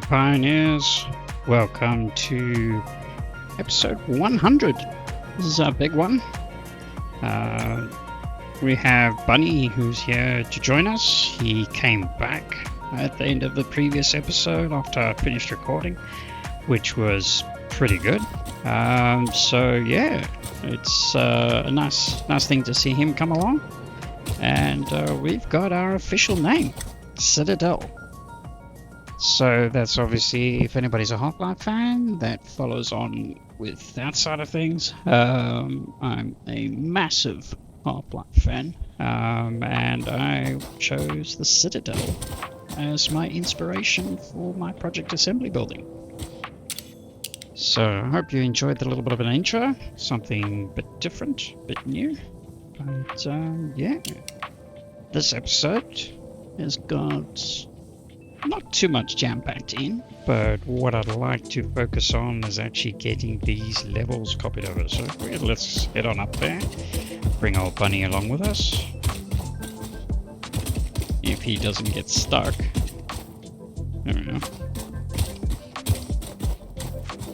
Pioneers, welcome to episode 100. This is our big one. We have Bunny who's here to join us. He came back at the end of the previous episode after I finished recording, which was pretty good. So yeah, it's a nice thing to see him come along. And we've got our official name, Citadel. So that's obviously, if anybody's a Half-Life fan, that follows on with that side of things. I'm a massive Half-Life fan, and I chose the Citadel as my inspiration for my project assembly building. So I hope you enjoyed the little bit of an intro, something a bit different, a bit new. But yeah, this episode has got not too much jam-packed in, but what I'd like to focus on is actually getting these levels copied over. So let's head on up there, bring old Bunny along with us. If he doesn't get stuck. There we go.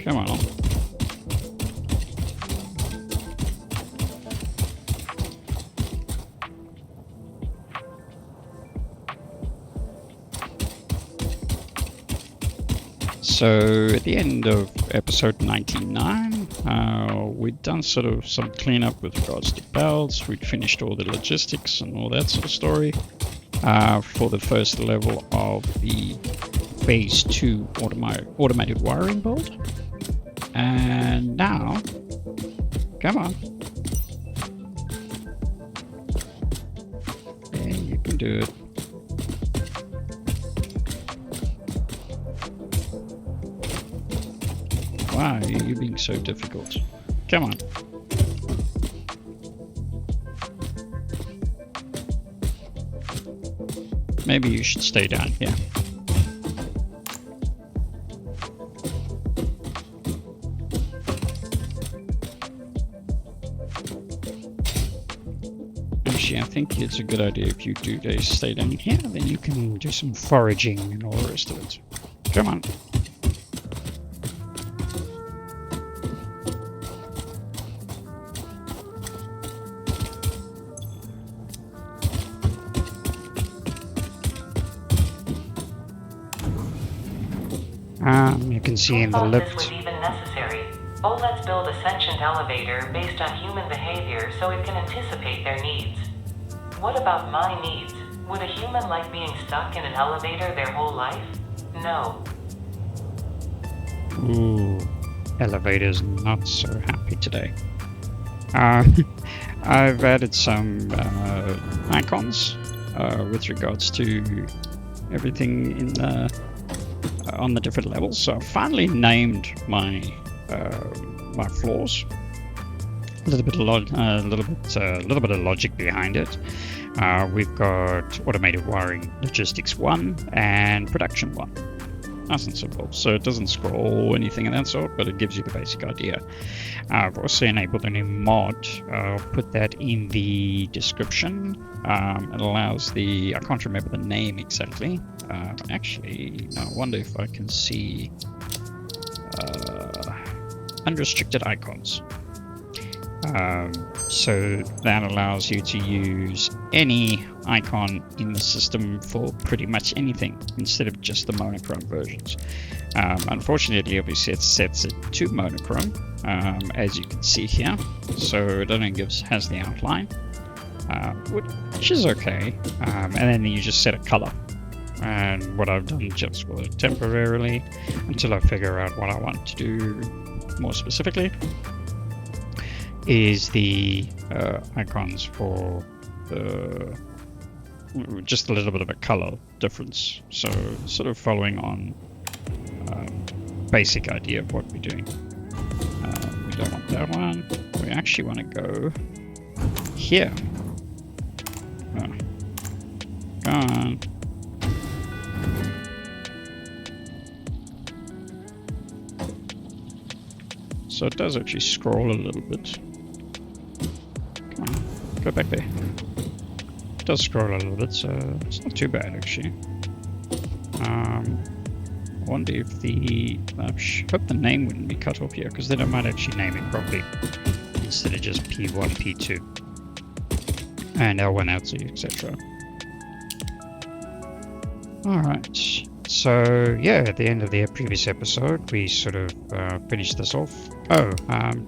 Come on. So at the end of episode 99, we'd done sort of some cleanup with regards to belts. We'd finished all the logistics and all that sort of story for the first level of the phase 2 automated wiring build. And now, come on. Yeah, you can do it. Why are you being so difficult? Come on. Maybe you should stay down here. Actually, I think it's a good idea if you do stay down here, then you can do some foraging and all the rest of it. Come on. You can see in the lift. This was even necessary. Oh, let's build a sentient elevator based on human behavior so it can anticipate their needs. What about my needs? Would a human like being stuck in an elevator their whole life? No. Ooh, elevator's not so happy today. I've added some icons with regards to everything in the on the different levels. So I finally named my my floors. A little bit of logic behind it. We've got automated wiring logistics 1 and production 1. Nice and simple. So it doesn't scroll or anything of that sort, but it gives you the basic idea. I've also enabled a new mod. I'll put that in the description. It allows I can't remember the name exactly. Actually, I wonder if I can see unrestricted icons. So that allows you to use any icon in the system for pretty much anything instead of just the monochrome versions. Unfortunately, obviously it sets it to monochrome, as you can see here, so it only has the outline, which is okay, and then you just set a color. And what I've done just was temporarily until I figure out what I want to do more specifically is the icons for just a little bit of a color difference. So sort of following on basic idea of what we're doing. We don't want that one. We actually want to go here. Come on. So it does actually scroll a little bit. Come on, go back there. It does scroll a little bit, so it's not too bad actually. wonder if the... I hope the name wouldn't be cut off here, because then I might actually name it properly instead of just P1, P2, and L1, L2, etc. Alright, so yeah, at the end of the previous episode, we sort of finished this off.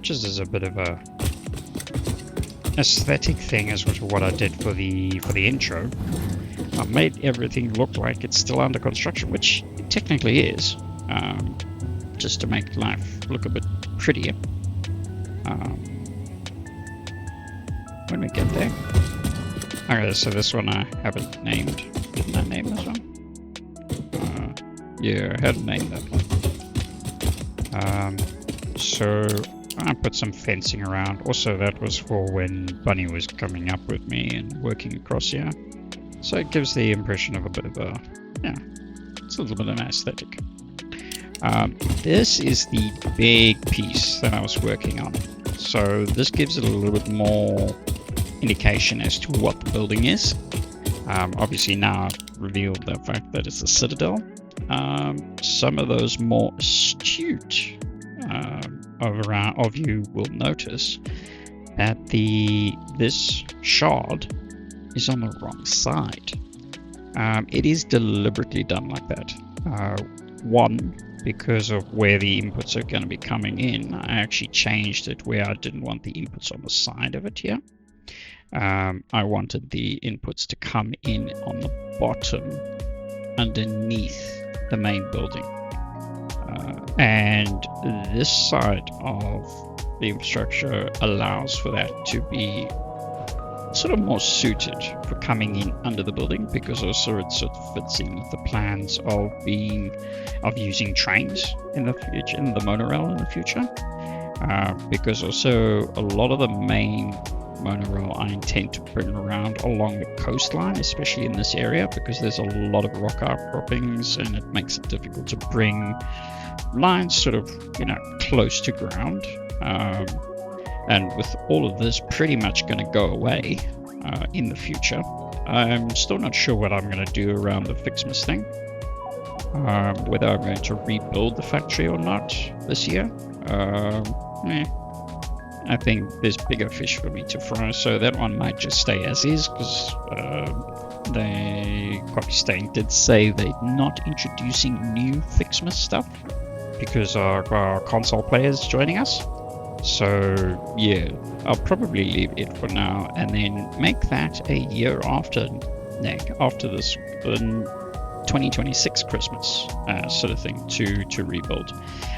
Just as a bit of a aesthetic thing, as what I did for the intro, I made everything look like it's still under construction, which it technically is, just to make life look a bit prettier. When we get there. Okay, so this one I haven't named. Didn't I name this one? Yeah, I hadn't named that one. So I put some fencing around. Also, that was for when Bunny was coming up with me and working across here. So it gives the impression of a bit of a, yeah, it's a little bit of an aesthetic. This is the big piece that I was working on. So this gives it a little bit more indication as to what the building is. Obviously now I've revealed the fact that it's a citadel. Some of those more astute of you will notice that this shard is on the wrong side. It is deliberately done like that. One, because of where the inputs are going to be coming in, I actually changed it where I didn't want the inputs on the side of it here. I wanted the inputs to come in on the bottom underneath the main building. And this side of the infrastructure allows for that to be sort of more suited for coming in under the building, because also it sort of fits in with the plans of using trains in the future, in the monorail in the future. Because also a lot of the main monorail I intend to bring around along the coastline, especially in this area, because there's a lot of rock outcroppings and it makes it difficult to bring lines sort of, close to ground. And with all of this pretty much going to go away in the future, I'm still not sure what I'm going to do around the Fixmas thing. Whether I'm going to rebuild the factory or not this year. I think there's bigger fish for me to fry, so that one might just stay as is, because Copy Stain did say they're not introducing new Fixmas stuff because our console players joining us. So yeah, I'll probably leave it for now and then make that a year after this 2026 Christmas sort of thing to rebuild.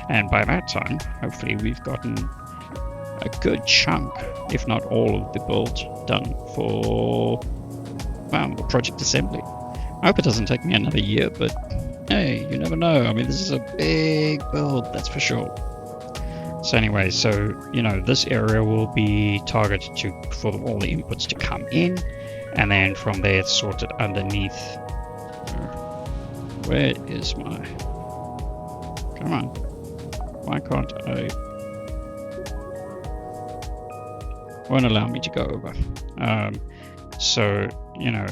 And by that time, hopefully we've gotten a good chunk, if not all of the build done for the project assembly. I hope it doesn't take me another year, but hey, you never know. I mean, this is a big build, that's for sure. So anyway, this area will be targeted for all the inputs to come in, and then from there it's sorted underneath. Where is my... Come on. Why can't I... Won't allow me to go over.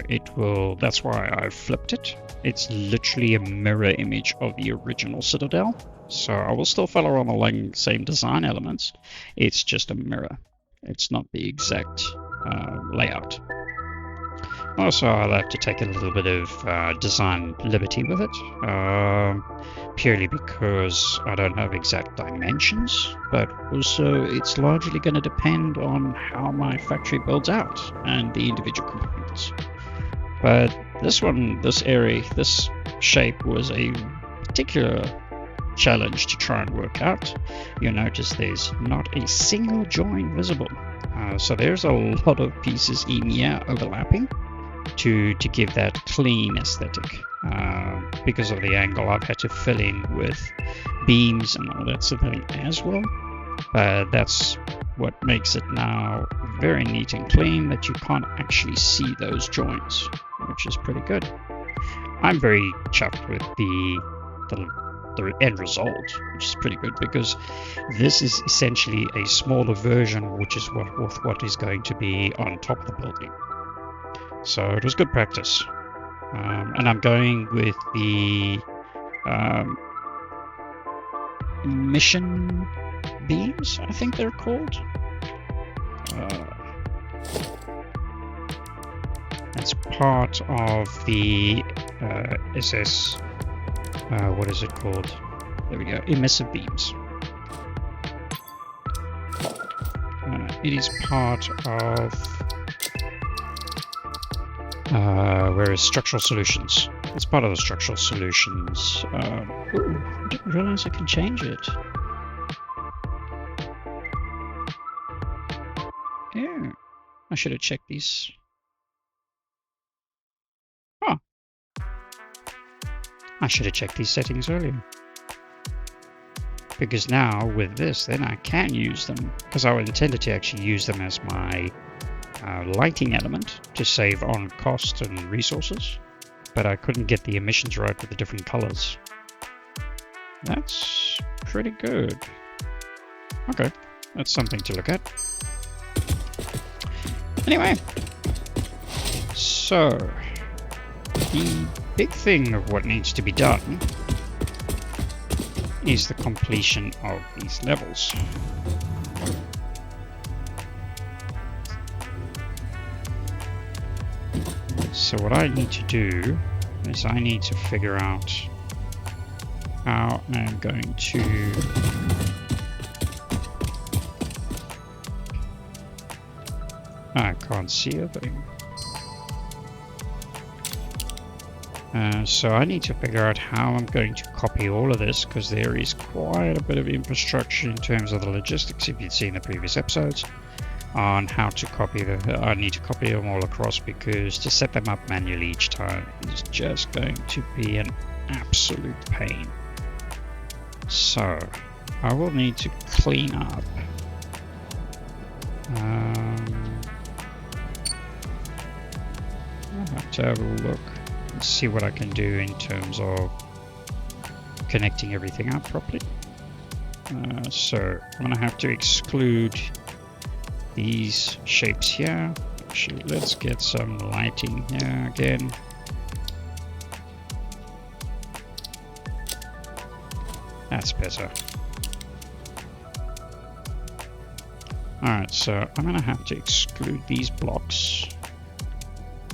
It will... That's why I flipped it. It's literally a mirror image of the original Citadel. So I will still follow on the same design elements. It's just a mirror. It's not the exact layout. Also, I'll have to take a little bit of design liberty with it, purely because I don't have exact dimensions, but also it's largely going to depend on how my factory builds out and the individual components. But this shape was a particular challenge to try and work out. You'll notice there's not a single join visible. So there's a lot of pieces in here overlapping to give that clean aesthetic. Because of the angle, I've had to fill in with beams and all that sort of thing as well. But that's what makes it now very neat and clean, that you can't actually see those joins, which is pretty good. I'm very chuffed with the end result, which is pretty good, because this is essentially a smaller version, which is what is going to be on top of the building. So it was good practice. And I'm going with the emission beams, I think they're called. That's part of the SS. What is it called? There we go. Emissive beams. It is part of where is structural solutions? It's part of the structural solutions. Ooh, I didn't realize I can change it. Yeah, I should have checked these. Oh, I should have checked these settings earlier. Because now with this, then I can use them. Because I intended to actually use them as my lighting element to save on cost and resources, but I couldn't get the emissions right with the different colors. That's pretty good. Okay, that's something to look at. Anyway, so the big thing of what needs to be done is the completion of these levels. So what I need to do is I need to figure out how I'm going to I can't see a thing. So I need to figure out how I'm going to copy all of this, because there is quite a bit of infrastructure in terms of the logistics, if you'd seen the previous episodes, on how to copy I need to copy them all across, because to set them up manually each time is just going to be an absolute pain. So I will need to clean up. I'll have to have a look and see what I can do in terms of connecting everything up properly. So I'm going to have to exclude these shapes here. Actually, let's get some lighting here again. That's better. Alright, so I'm going to have to exclude these blocks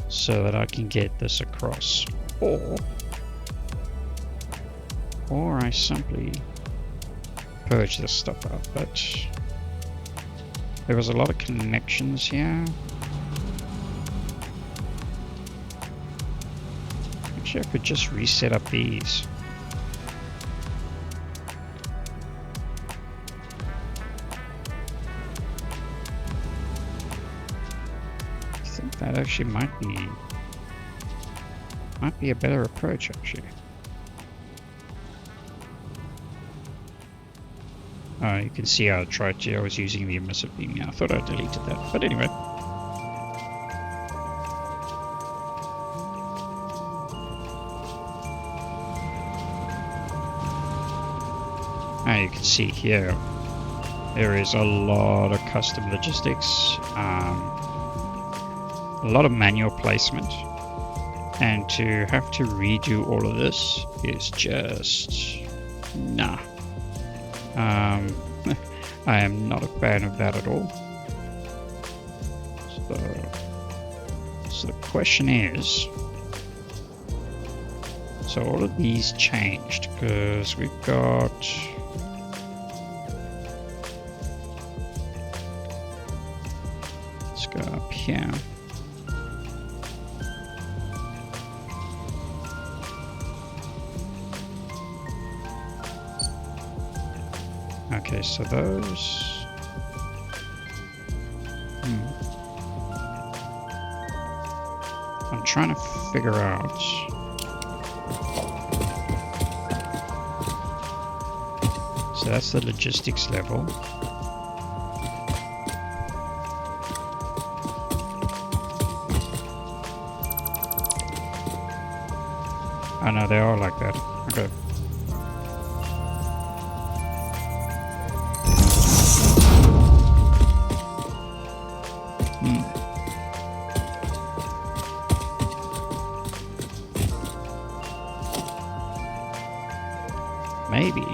so that I can get this across. Or I simply purge this stuff out, but there was a lot of connections here. Actually, I could just reset up these. I think that actually might be a better approach, actually. You can see how I was using the emissive beam. Yeah, I thought I deleted that, but anyway. Now you can see here, there is a lot of custom logistics, a lot of manual placement, and to have to redo all of this is just nah. I am not a fan of that at all. So the question is, so all of these changed because we've got let's go up here. Okay, so those. I'm trying to figure out. So that's the logistics level. Oh no, they are like that. Okay. Maybe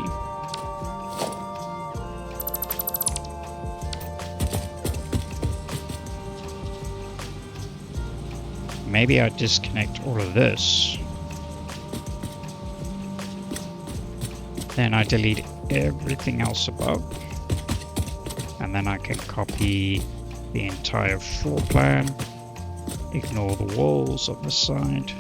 maybe I disconnect all of this. Then I delete everything else above. And then I can copy the entire floor plan. Ignore the walls on the side.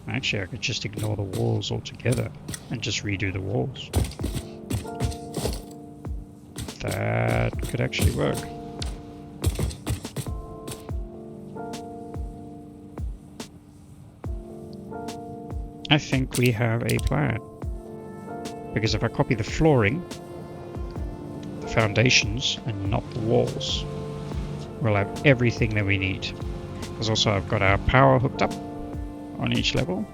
Actually, I could just ignore the walls altogether and just redo the walls. That could actually work. I think we have a plan. Because if I copy the flooring, the foundations, and not the walls, we'll have everything that we need. Because also I've got our power hooked up on each level.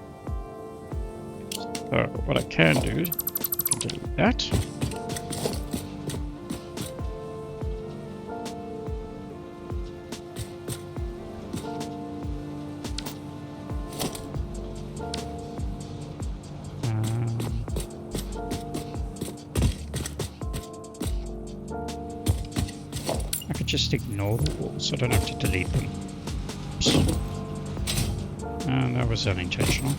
So what I can do, I can delete that. I could just ignore the walls, so I don't have to delete them. Oops. And that was unintentional.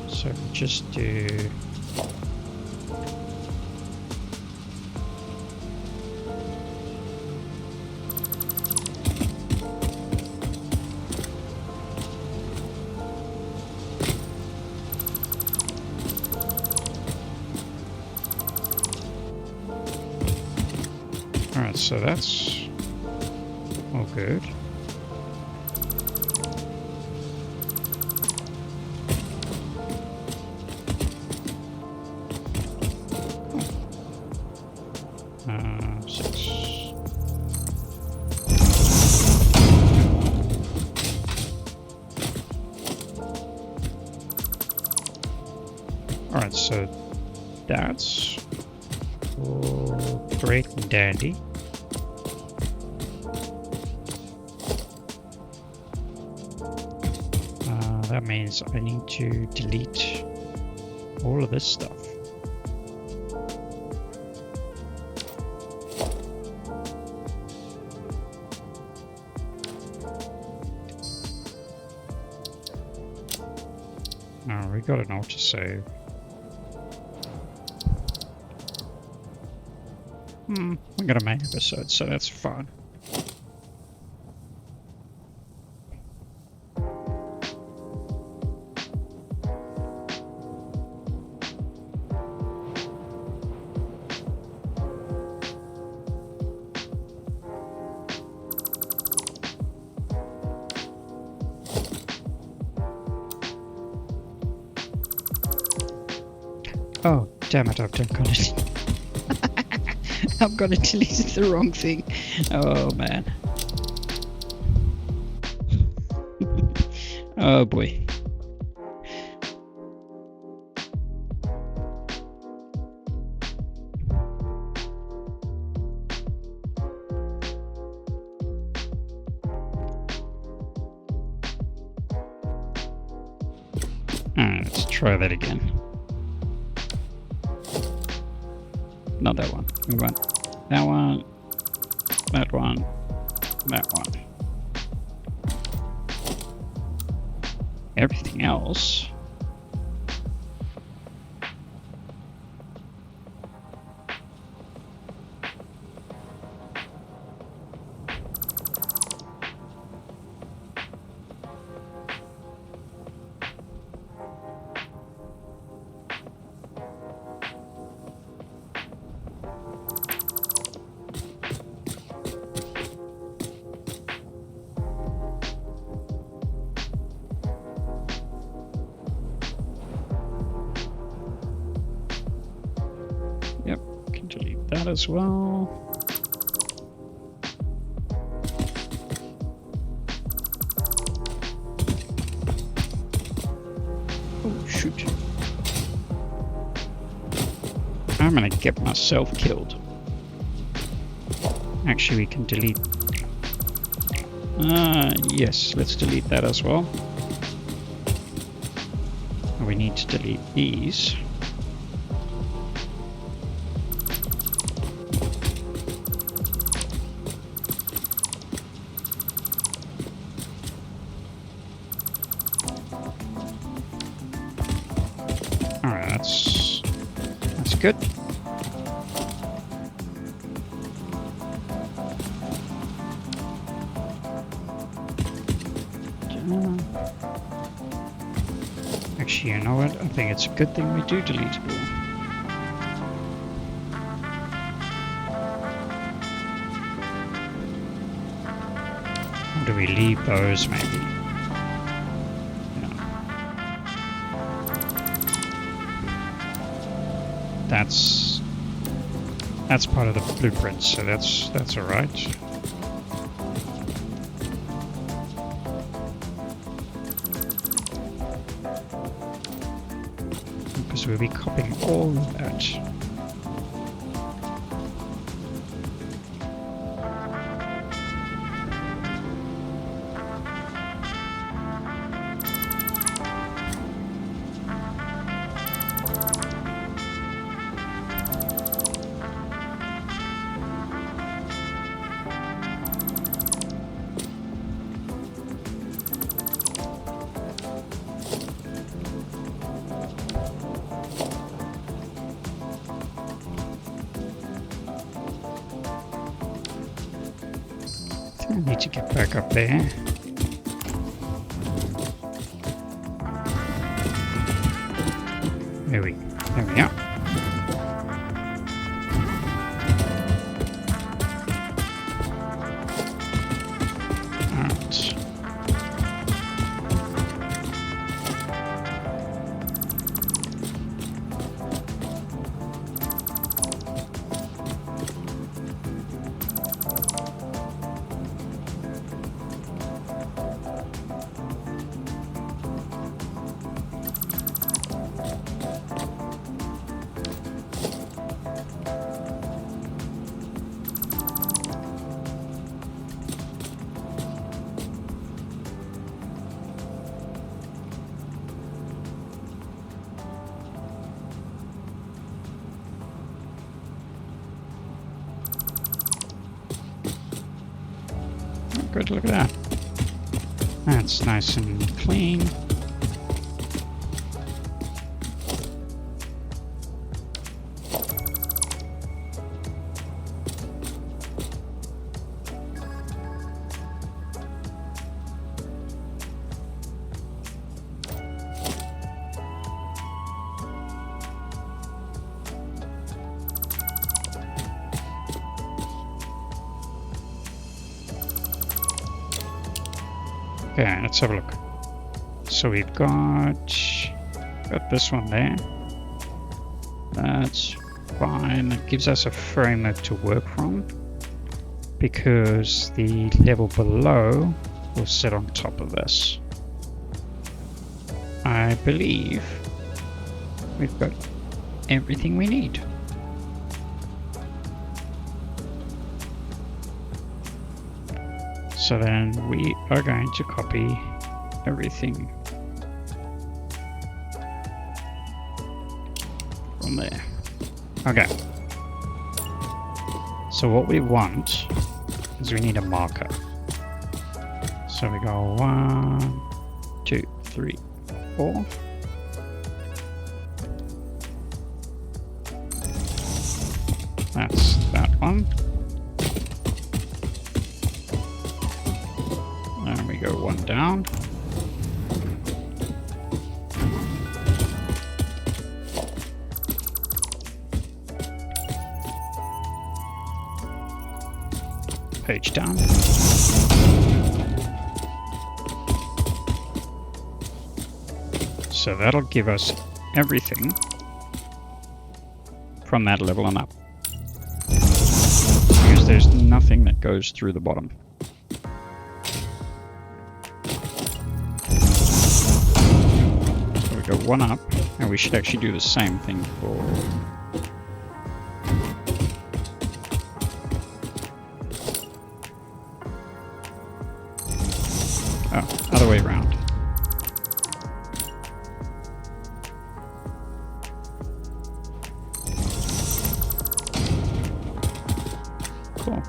So we just do alright, so that's all good. Alright, so that's all great and dandy. That means I need to delete all of this stuff. Oh, we got an autosave. We got a main episode, so that's fine. Oh, damn it, I've done it. I've got to delete the wrong thing. Oh, man. Oh, boy. Let's try that again. Not that one. We want that one, that one, that one. Everything else. Yep, can delete that as well. Oh, shoot. I'm gonna get myself killed. Actually, we can delete... yes, let's delete that as well. And we need to delete these. That's good. Actually, you know what? I think it's a good thing we do deletable. Or do we leave those maybe? No. That's part of the blueprint, so that's all right. Because we'll be copying all of that. I need to get back up there. There we are. Alright. Good, look at that. That's nice and clean. Okay, let's have a look. So we've got this one there. That's fine. It gives us a framework to work from because the level below will sit on top of this. I believe we've got everything we need. So then we are going to copy everything from there. Okay. So what we want is we need a marker. So we go 1, 2, 3, 4. That's that one. And we go one down. Page down. So that'll give us everything from that level on up. Because there's nothing that goes through the bottom. So we go one up, and we should actually do the same thing for... Oh, other way around. Cool.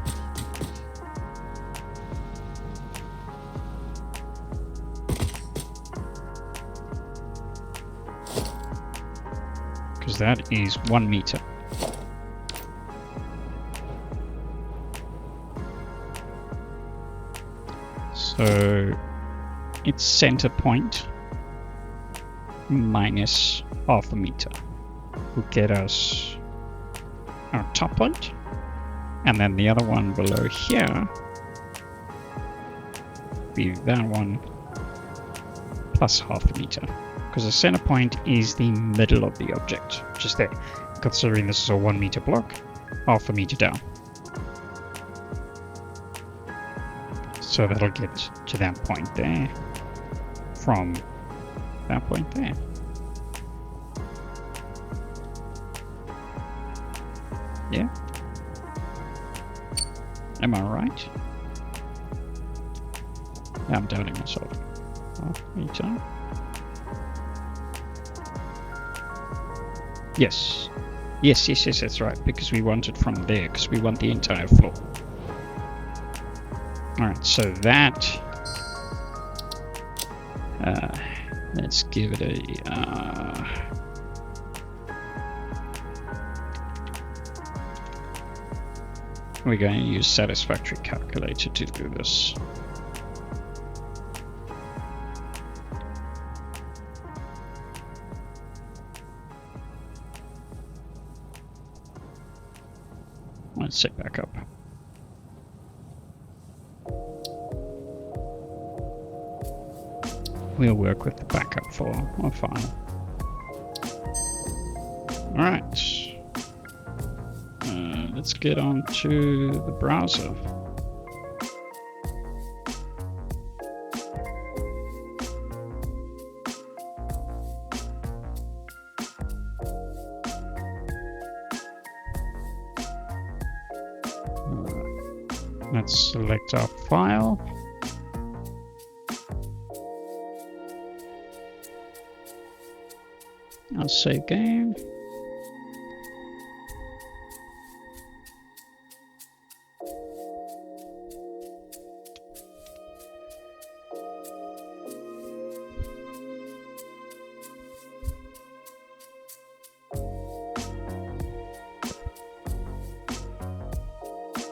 because that is 1 meter. So its center point minus half a meter will get us our top point, and then the other one below here be that one plus half a meter, because the center point is the middle of the object, just there. Considering this is a 1 meter block, half a meter down. So that'll get to that point there from that point there. Yeah? Am I right? Yeah, I'm doubting myself. Half meter. Yes. Yes, that's right, because we want it from there, because we want the entire floor. Alright, so that, let's give it a, we're going to use Satisfactory calculator to do this. Let's set back up. We'll work with the backup for our file. Alright. Let's get on to the browser. Let's select our file. I'll save game.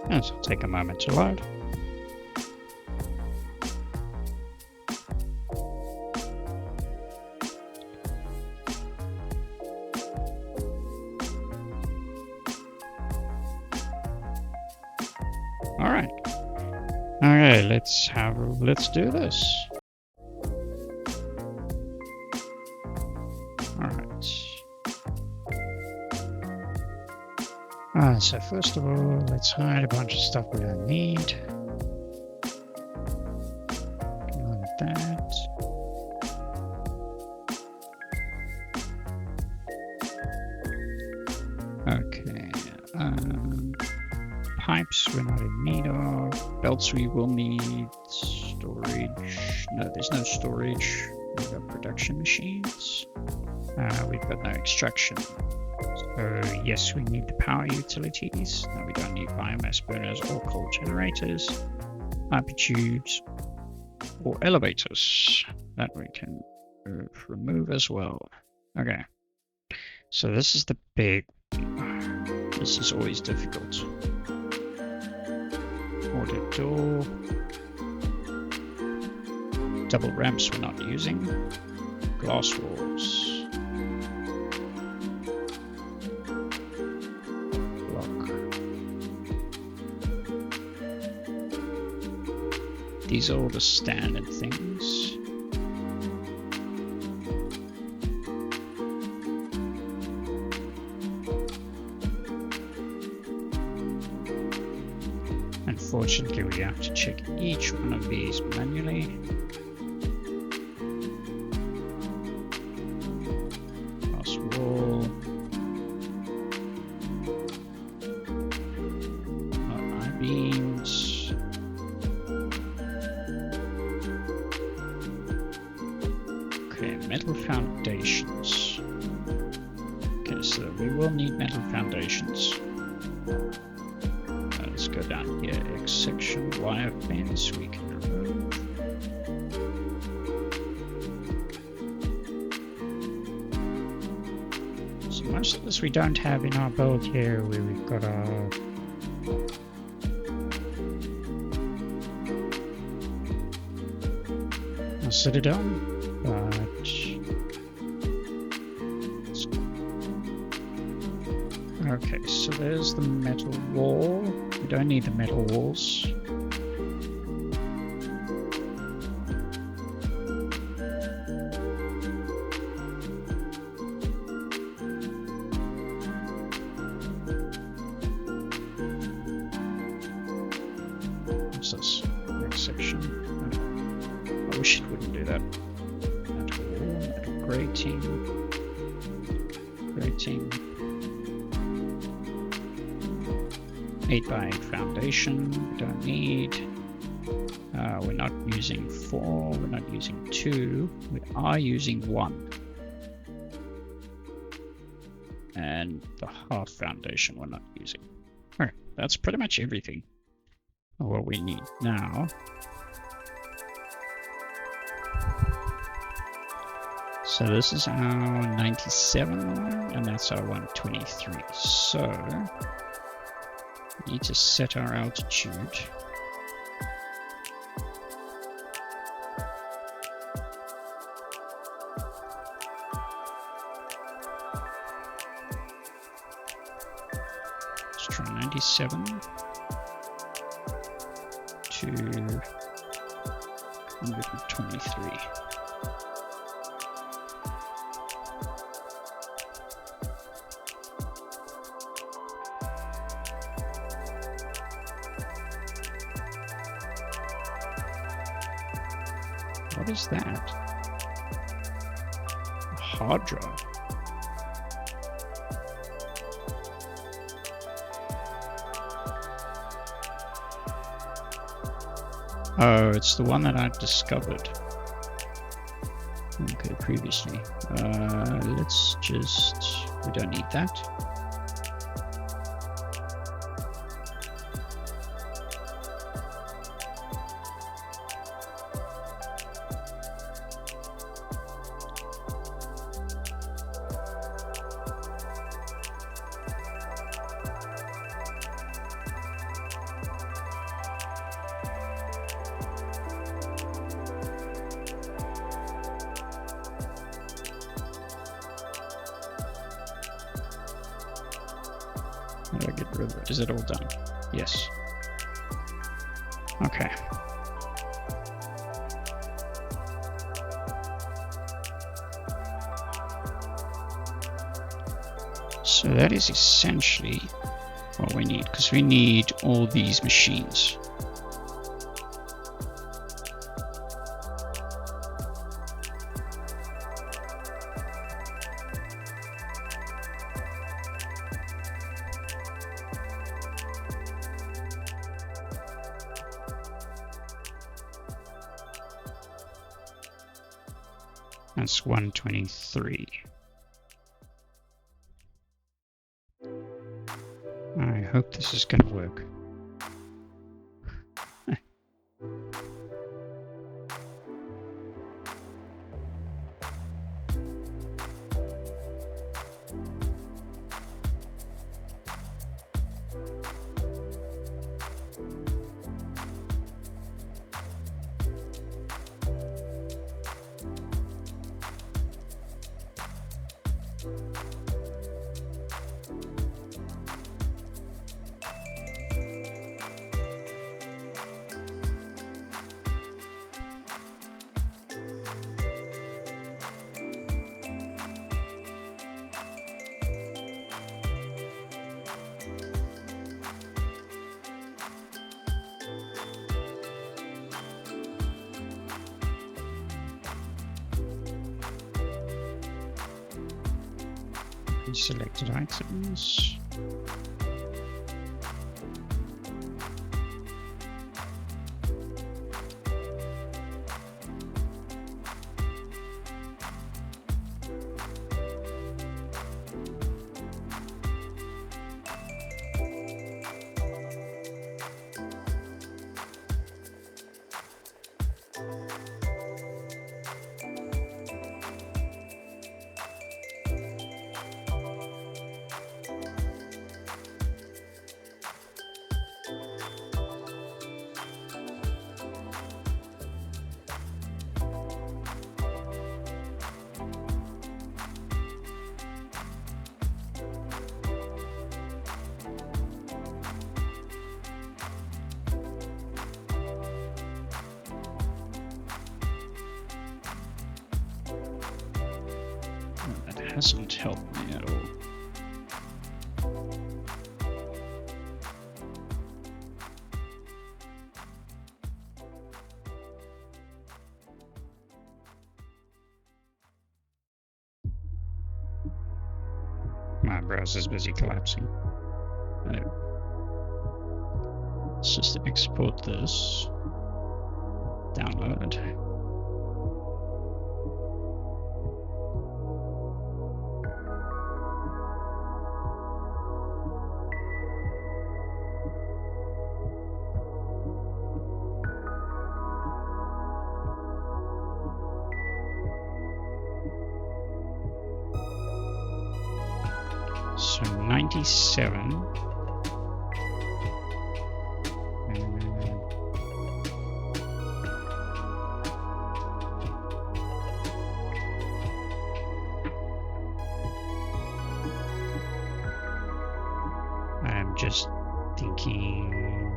This will take a moment to load. All right. Okay, let's do this. All right. So first of all, let's hide a bunch of stuff we don't need. Like that. Okay. Pipes we're not in need of. Belts we will need. Storage. No, there's no storage. We've got production machines. We've got no extraction. So yes, we need the power utilities. No, we don't need biomass burners or coal generators, hyper tubes, or elevators that we can remove as well. Okay, so this is the big. This is always difficult. Order door. Double ramps we're not using. Glass walls. These are all the standard things. Unfortunately, we have to check each one of these manually. Glass wall. I-beams. Metal foundations. Okay, so we will need metal foundations. Let's go down here. X section wire fence we can remove. So So most of this we don't have in our build here, where we've got our citadel, but okay, so there's the metal wall. We don't need the metal walls. What's this? Next section. I wish it wouldn't do that. Metal wall, metal grating. Grating. 8x8 foundation, we don't need. We're not using 4, we're not using 2, we are using 1. And the half foundation we're not using. Alright, that's pretty much everything. What we need now. So this is our 97 one, and that's our 123. So we need to set our altitude. Let's try 97 to 123. What is that? A hard drive. Oh, it's the one that I discovered. Okay, previously. Let's just... we don't need that. How do I get rid of it? Is it all done? Yes. Okay. So that is essentially what we need, because we need all these machines. That's 123. I hope this is going to work. Selected items. hasn't helped me at all. My browser's busy collapsing. Let's just export this. Download. So 97. I'm just thinking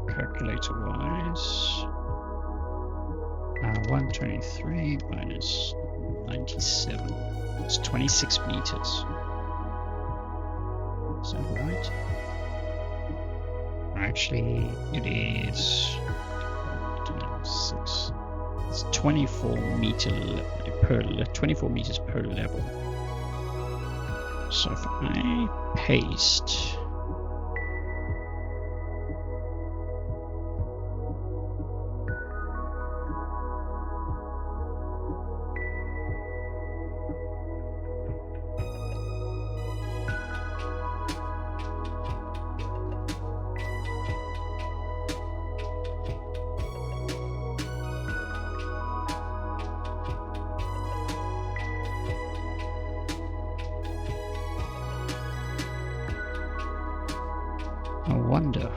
calculator wise. 123 minus 97. It's 26 meters. Is that right? Actually, it is 26. It's 24 meters per level. So if I paste I wonder.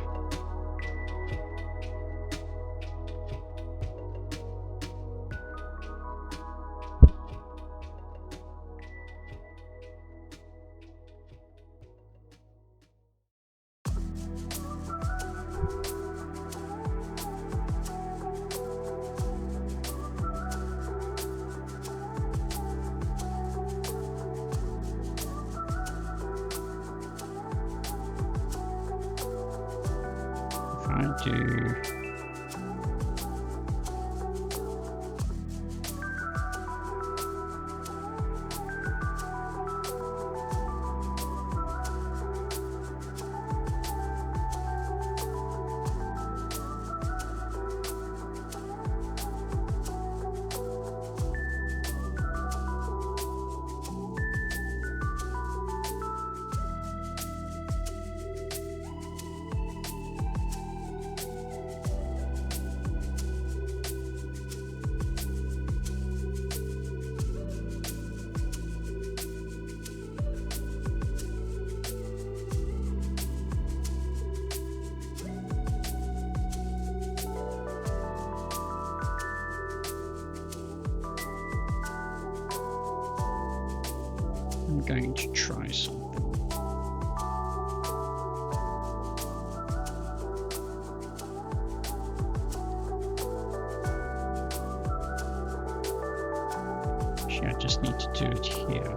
I do I'm going to try something. Actually, I just need to do it here.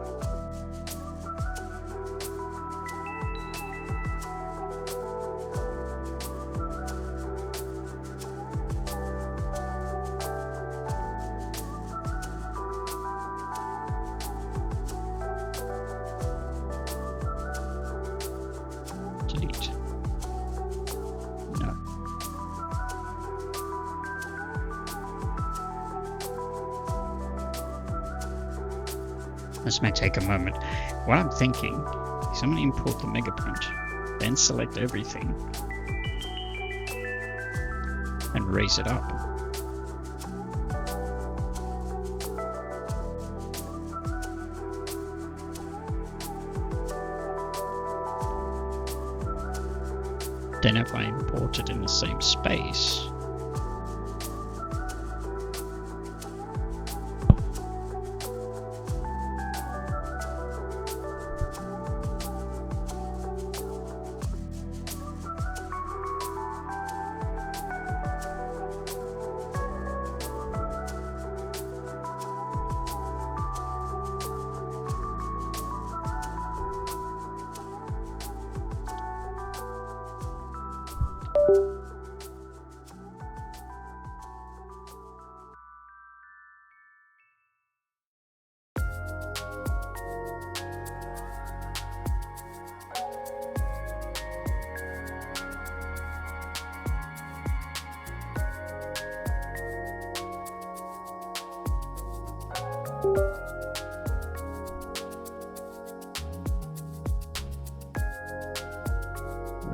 Delete. No. This may take a moment. What I'm thinking is I'm going to import the mega print, then select everything and raise it up. Then if I import it in the same space,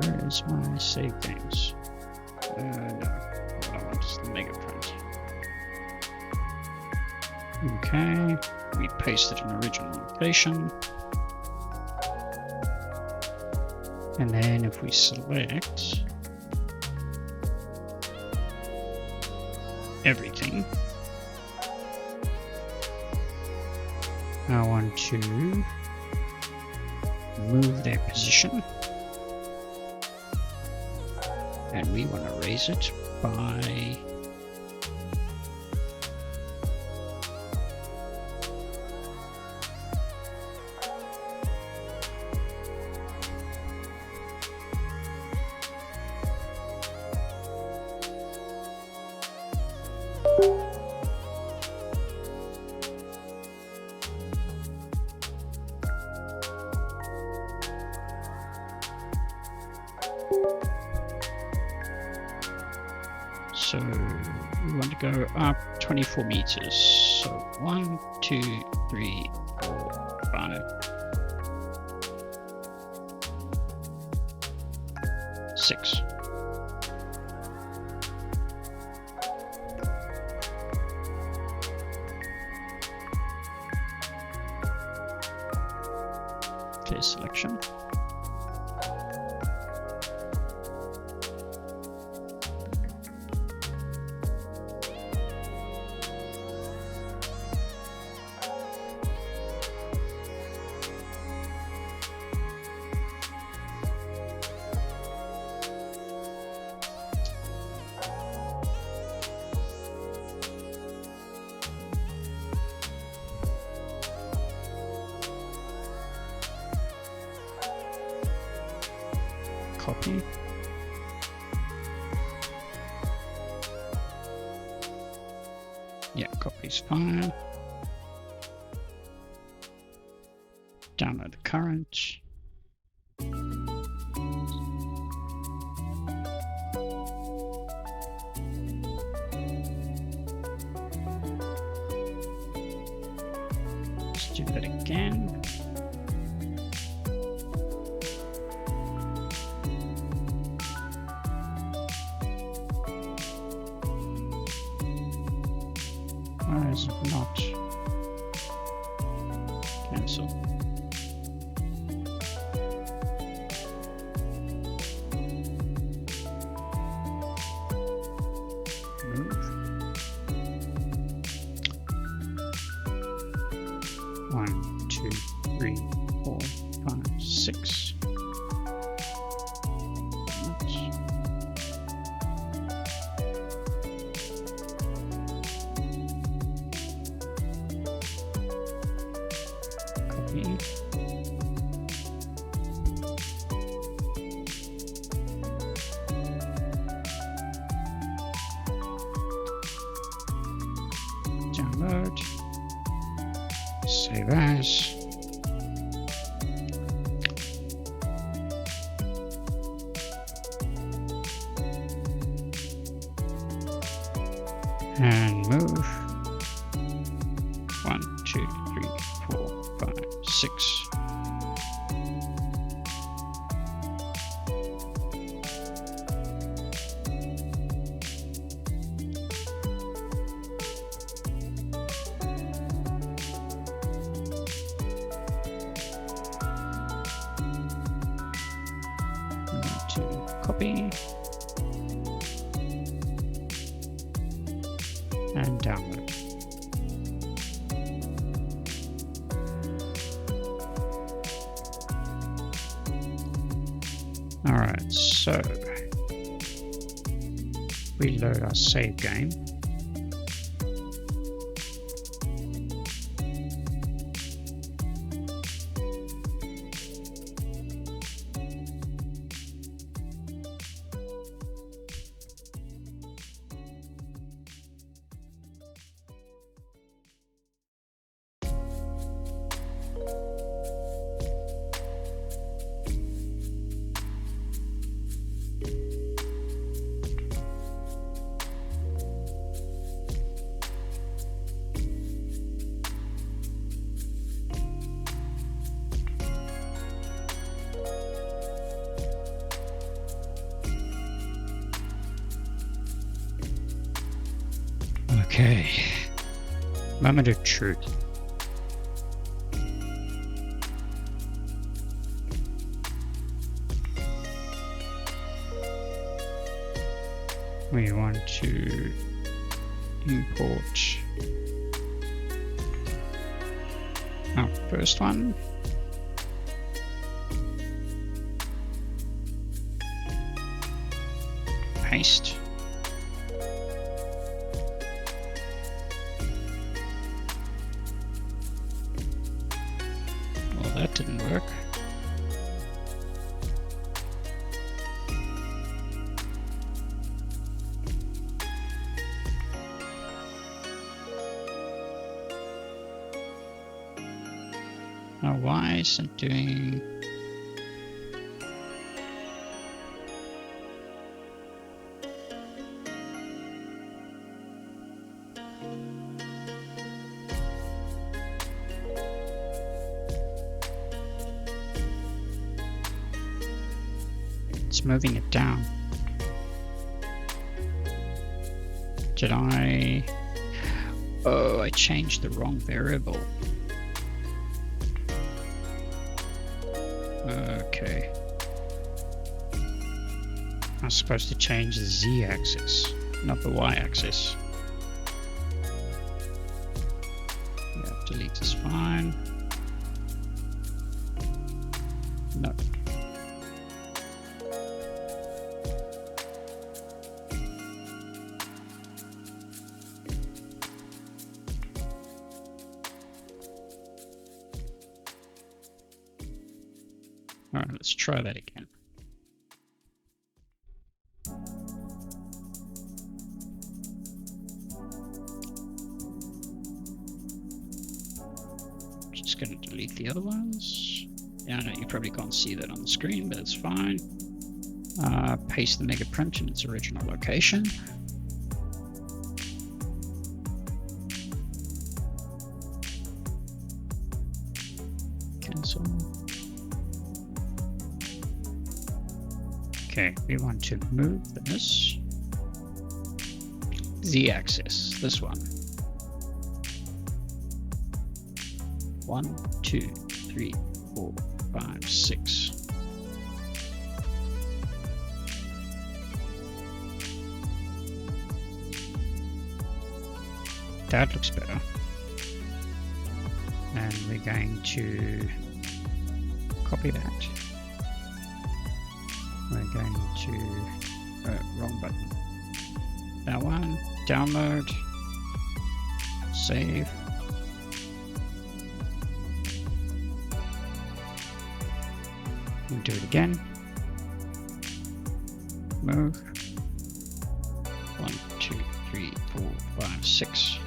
Where is my save games? No. What I want is the mega print. Okay, we pasted an original location. And then if we select everything, I want to move their position. And we want to raise it by so we want to go up 24 meters. So 1, 2, 3, 4, 5, 6. Clear selection. Copy. Yeah, copy's fine. Download the current. Let's do that again. Why is it not cancel? Move. 1, 2, 3, 4, 5, 6. Download, save as, and move 1, 2, 3, 4, 5, 6. To copy and download. All right, so we load our save game. Okay. Moment of truth. We want to import our first one. Paste. Well, that didn't work. Now, why isn't it doing... It's moving it down. Did I... Oh, I changed the wrong variable. Okay. I was supposed to change the z-axis, not the y-axis. Yeah, delete is fine. No. All right, let's try that again. Just going to delete the other ones. Yeah, I know you probably can't see that on the screen, but it's fine. Paste the mega print in its original location. Cancel. Okay, we want to move this z-axis, this one. 1, 2, 3, 4, 5, 6. That looks better. And we're going to copy that. We're going to, wrong button. That one, download, save. We'll do it again. Move. 1, 2, 3, 4, 5, 6.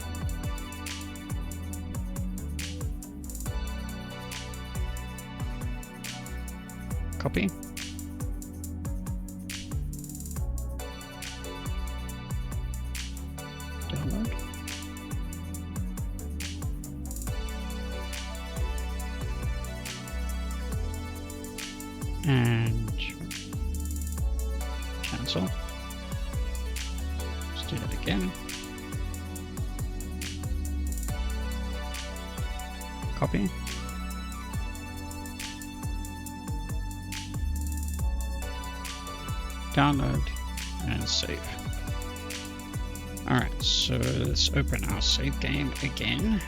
Copy. Download. And cancel. Let's do that again. Copy. Download and save. Alright, so let's open our save game again.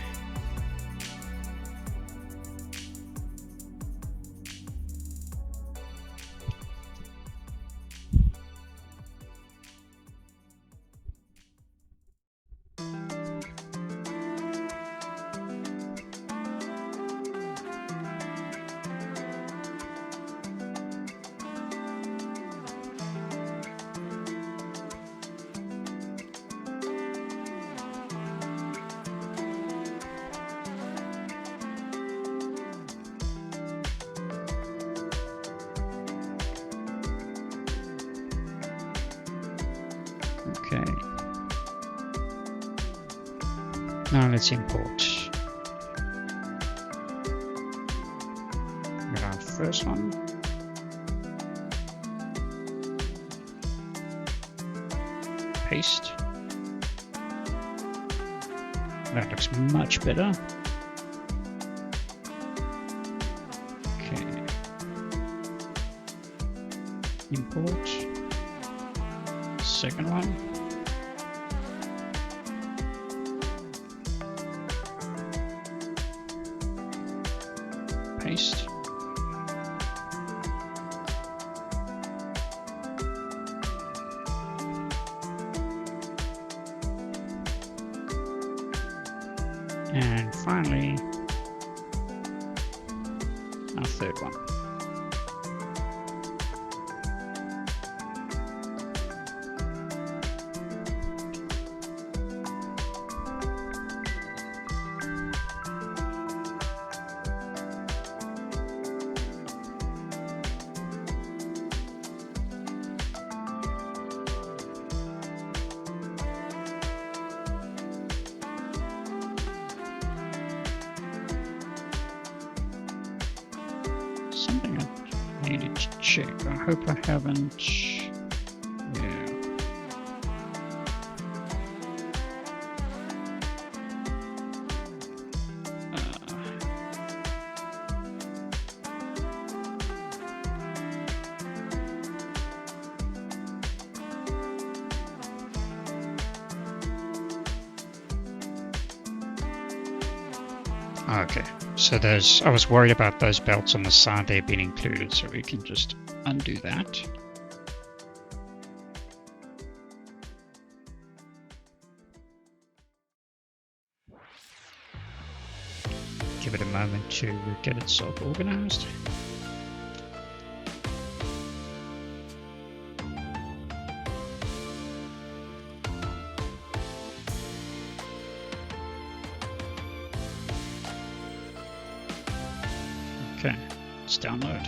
Okay. Now let's import. We got our first one. Paste. That looks much better. Okay. Import. Second one. Paste. And finally, our third one. Something I needed to check. I hope I haven't. Yeah. Okay, so I was worried about those belts on the side there being included, so we can just undo that. Give it a moment to get itself organized. Okay, let's download.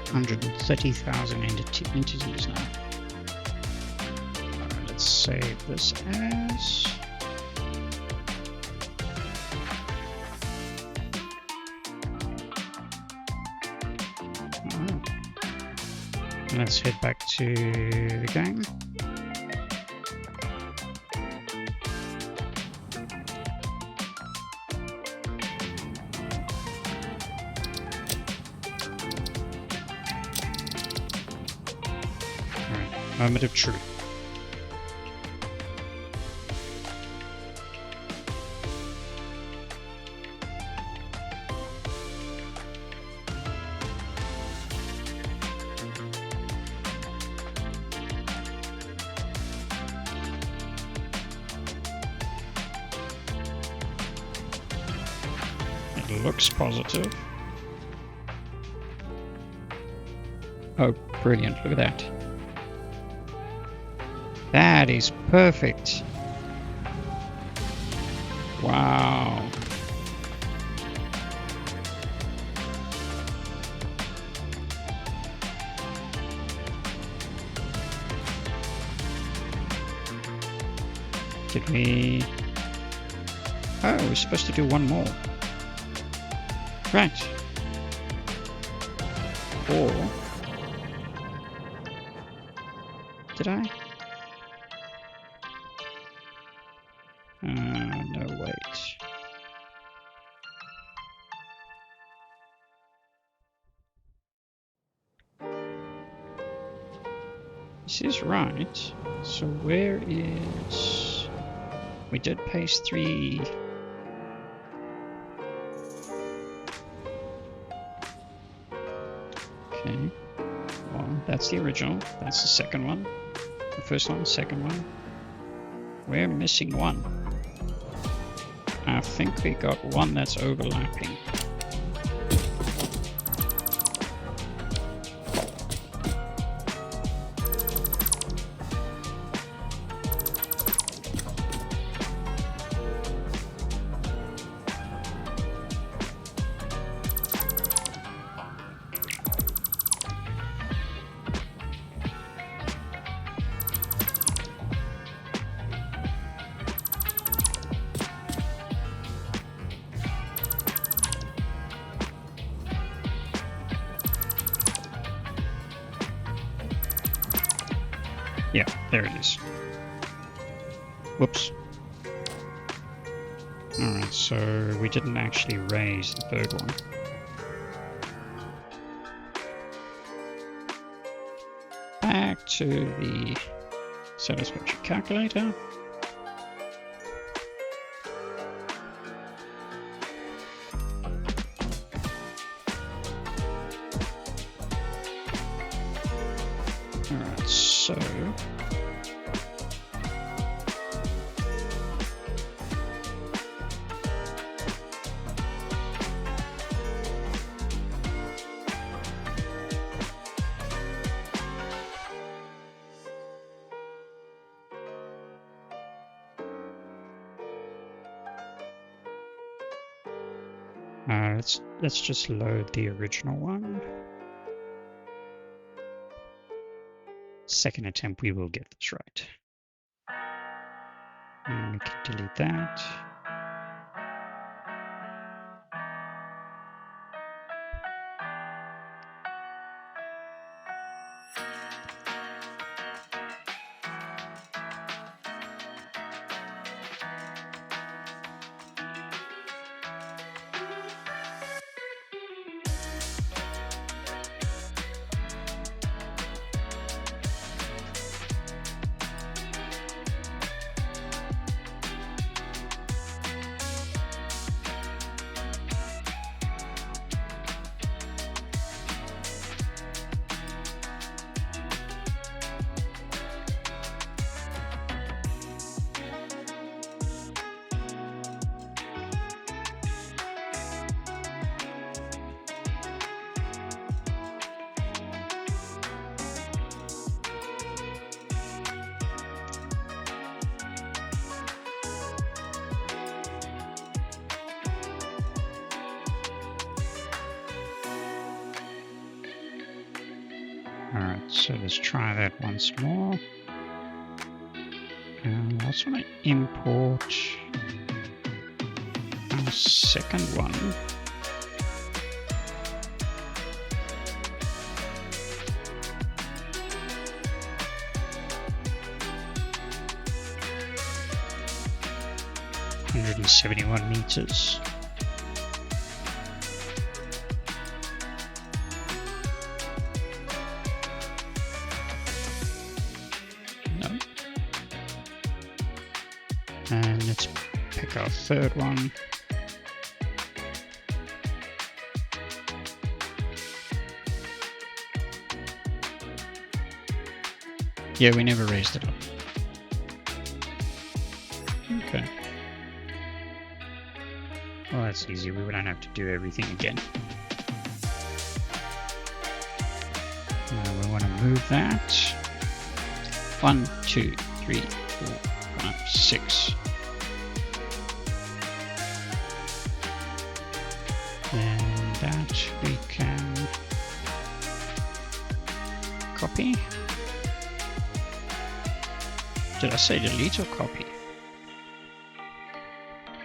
$130,000 entities now. Alright, let's save this as. Let's head back to the game. Alright, moment of truth. Looks positive. Oh, brilliant. Look at that. That is perfect. Wow. Did we... Oh, we're supposed to do one more. Right. Or did I? No, wait. This is right. So where is... We did paste 3... Okay, well, that's the original. That's the second one. The first one, second one. We're missing one. I think we got one that's overlapping. There it is. Whoops. Alright, so we didn't actually raise the third one. Back to the Satisfactory calculator. Alright, so let's just load the original one. Second attempt, we will get this right. And we can delete that. Alright, so let's try that once more. And I also want to import our second one. $171 meters. And let's pick our third one. Yeah, we never raised it up. Okay. Well, that's easy. We don't have to do everything again. Now we want to move that. 1, 2, 3, 4, 5, 6. And that we can copy. Did I say delete or copy?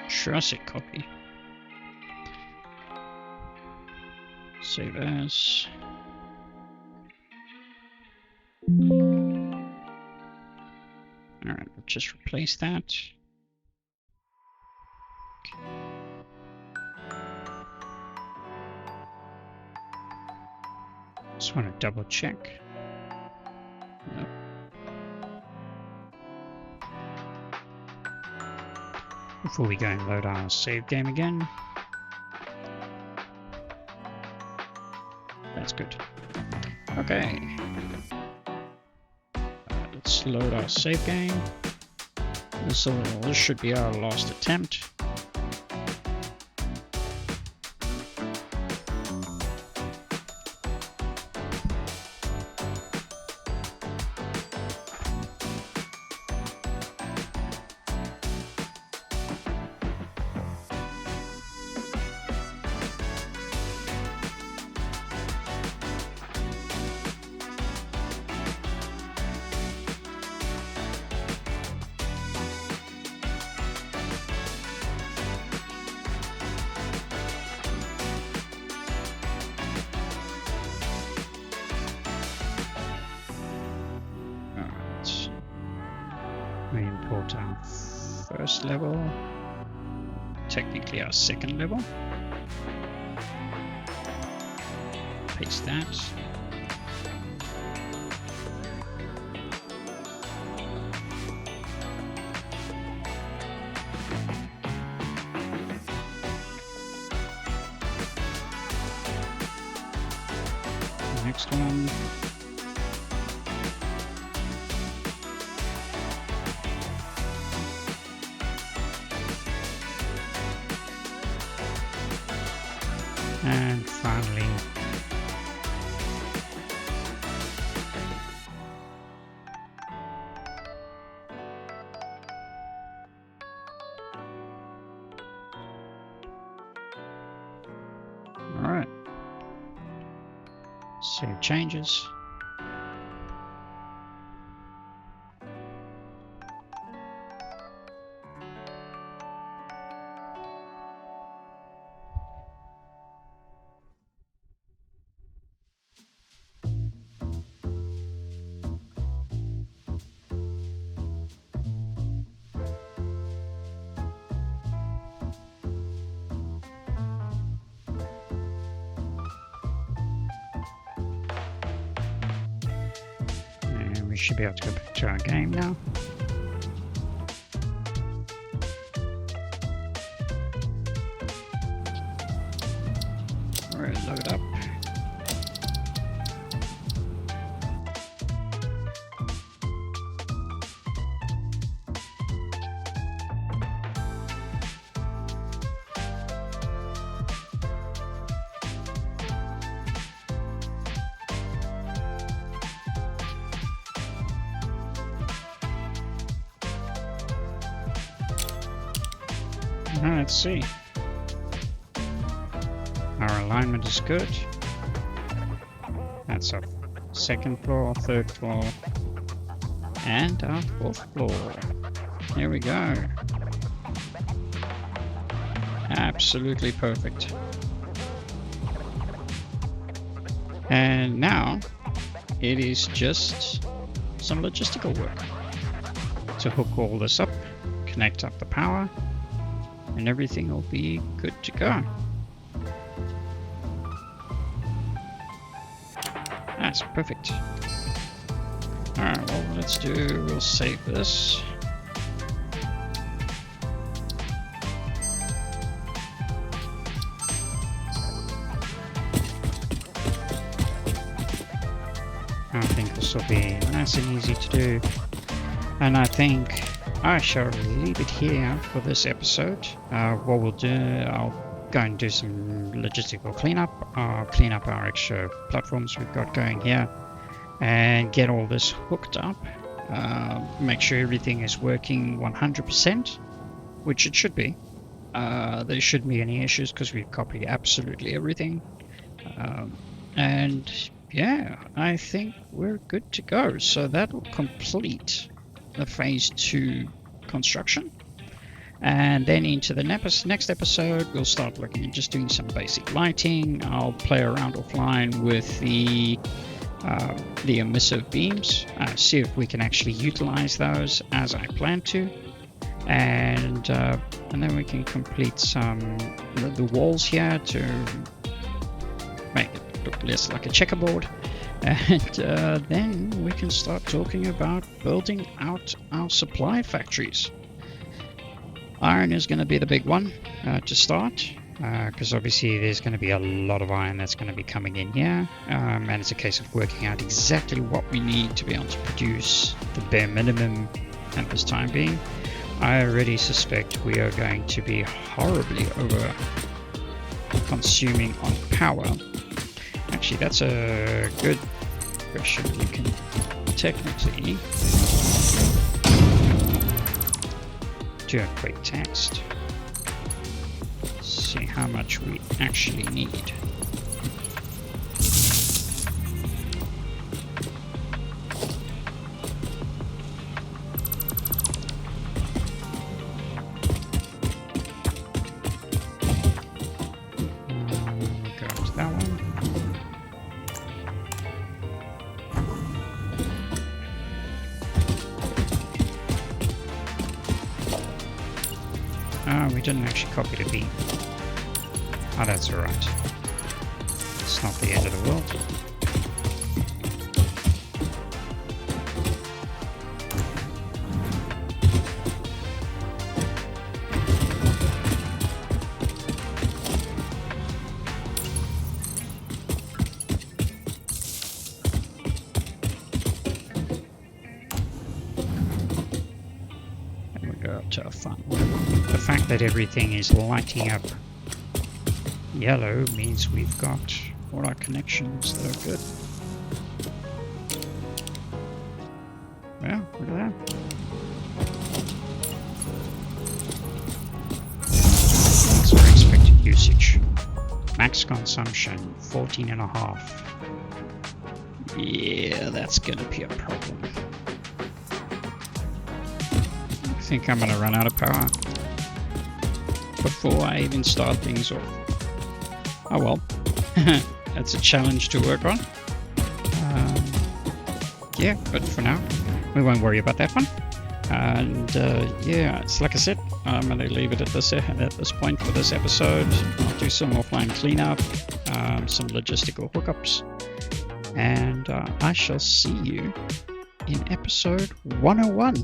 Sure, I said copy. Save as. Alright, we'll just replace that. Okay. Just want to double check. Nope. Before we go and load our save game again. That's good. Okay. Let's load our save game. This should be our last attempt. We import our first level, technically our second level. Paste that. Next one. And finally, all right, save changes. And we should be able to go back to our game now. All right, load up. Let's see. Our alignment is good. That's our second floor, third floor, and our fourth floor. Here we go. Absolutely perfect. And now it is just some logistical work to hook all this up, connect up the power, and everything will be good to go. That's perfect. Alright, well, let's we'll save this. I think this will be nice and easy to do. And I think I shall leave it here for this episode. What we'll do, I'll go and do some logistical cleanup. I'll clean up our extra platforms we've got going here and get all this hooked up. Make sure everything is working 100%, which it should be. There shouldn't be any issues because we've copied absolutely everything. And yeah, I think we're good to go. So that will complete the phase 2 construction, and then into the next episode we'll start looking at just doing some basic lighting. I'll play around offline with the emissive beams, see if we can actually utilize those as I plan to, and then we can complete some the walls here to make it look less like a checkerboard. And then we can start talking about building out our supply factories. Iron is going to be the big one to start, because obviously there's going to be a lot of iron that's going to be coming in here, and it's a case of working out exactly what we need to be able to produce the bare minimum at this time being. I already suspect we are going to be horribly over consuming on power. Actually, that's a good question. We can technically do a quick test. See how much we actually need. Go to that one. Oh, we didn't actually copy the B. Oh, that's alright. It's not the end of the world. To a fun. The fact that everything is lighting up yellow means we've got all our connections that are good. Well, look at that. Thanks for expected usage. Max consumption 14.5. Yeah, that's gonna be a problem. I think I'm gonna run out of power before I even start things off. Oh well, that's a challenge to work on. Yeah, but for now, we won't worry about that one. And yeah, it's like I said, I'm gonna leave it at this point for this episode. I'll do some offline cleanup, some logistical hookups, and I shall see you in episode 101.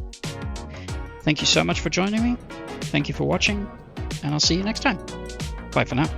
Thank you so much for joining me. Thank you for watching, and I'll see you next time. Bye for now.